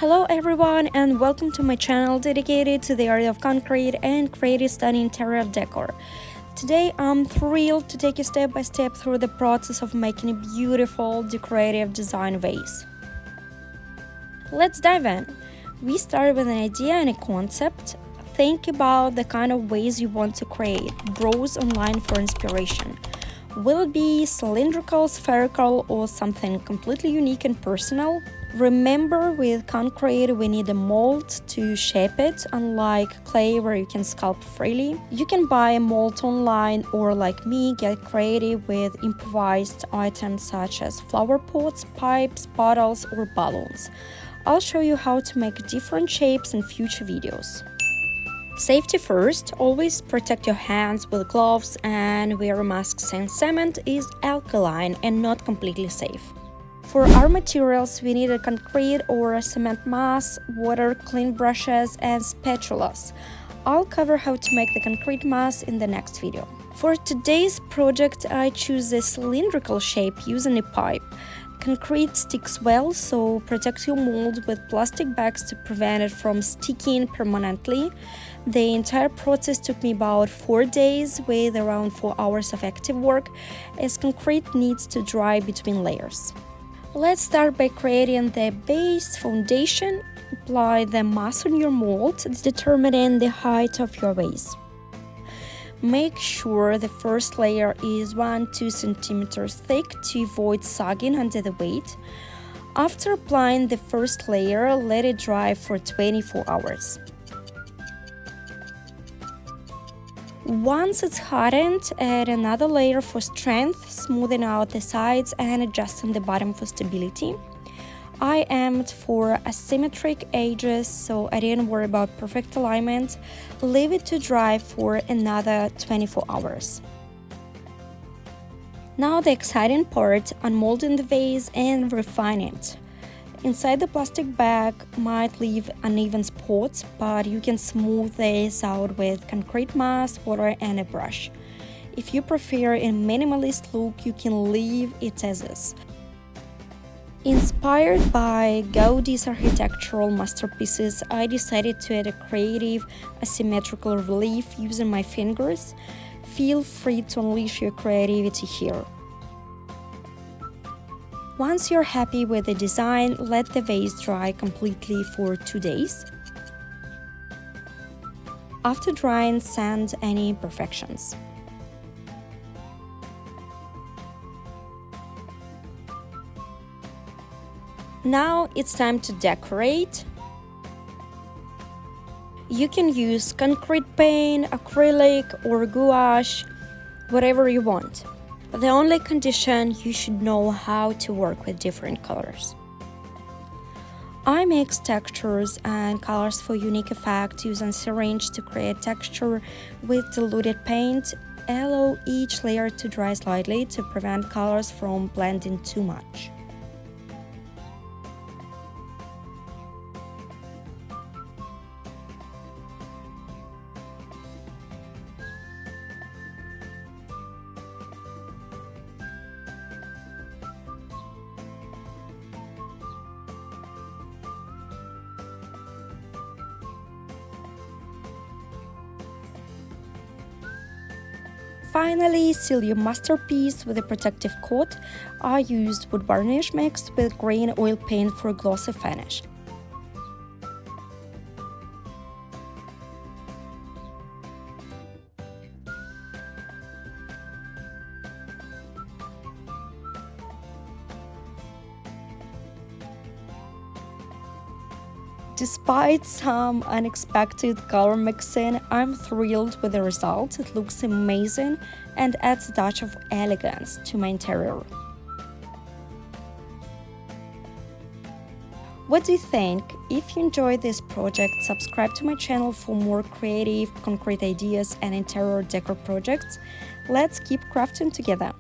Hello everyone and welcome to my channel dedicated to the art of concrete and creative stunning interior decor. Today I'm thrilled to take you step by step through the process of making a beautiful decorative design vase. Let's dive in. We start with an idea and a concept. Think about the kind of vase you want to create. Browse online for inspiration. Will it be cylindrical, spherical, or something completely unique and personal? Remember, with concrete, we need a mold to shape it, unlike clay where you can sculpt freely. You can buy a mold online or, like me, get creative with improvised items such as flower pots, pipes, bottles, or balloons. I'll show you how to make different shapes in future videos. Safety first, always protect your hands with gloves and wear a mask since cement is alkaline and not completely safe. For our materials, we need a concrete or a cement mass, water, clean brushes, and spatulas. I'll cover how to make the concrete mass in the next video. For today's project, I choose a cylindrical shape using a pipe. Concrete sticks well, so protect your mold with plastic bags to prevent it from sticking permanently. The entire process took me about 4 days with around 4 hours of active work, as concrete needs to dry between layers. Let's start by creating the base foundation. Apply the mass on your mold, determining the height of your vase. Make sure the first layer is 1-2 cm thick to avoid sagging under the weight. After applying the first layer, let it dry for 24 hours. Once it's hardened, add another layer for strength, smoothing out the sides and adjusting the bottom for stability. I aimed for asymmetric edges, so I didn't worry about perfect alignment. Leave it to dry for another 24 hours. Now the exciting part, unmolding the vase and refining it. Inside the plastic bag might leave uneven spots, but you can smooth this out with concrete mass, water, and a brush. If you prefer a minimalist look, you can leave it as is. Inspired by Gaudi's architectural masterpieces, I decided to add a creative, asymmetrical relief using my fingers. Feel free to unleash your creativity here. Once you're happy with the design, let the vase dry completely for 2 days. After drying, sand any imperfections. Now it's time to decorate. You can use concrete paint, acrylic, or gouache, whatever you want. The only condition, you should know how to work with different colors. I mix textures and colors for unique effect using syringe to create texture with diluted paint. Allow each layer to dry slightly to prevent colors from blending too much. Finally, seal your masterpiece with a protective coat. I used wood varnish mixed with green oil paint for a glossy finish. Despite some unexpected color mixing, I'm thrilled with the result. It looks amazing and adds a touch of elegance to my interior. What do you think? If you enjoyed this project, subscribe to my channel for more creative, concrete ideas and interior decor projects. Let's keep crafting together.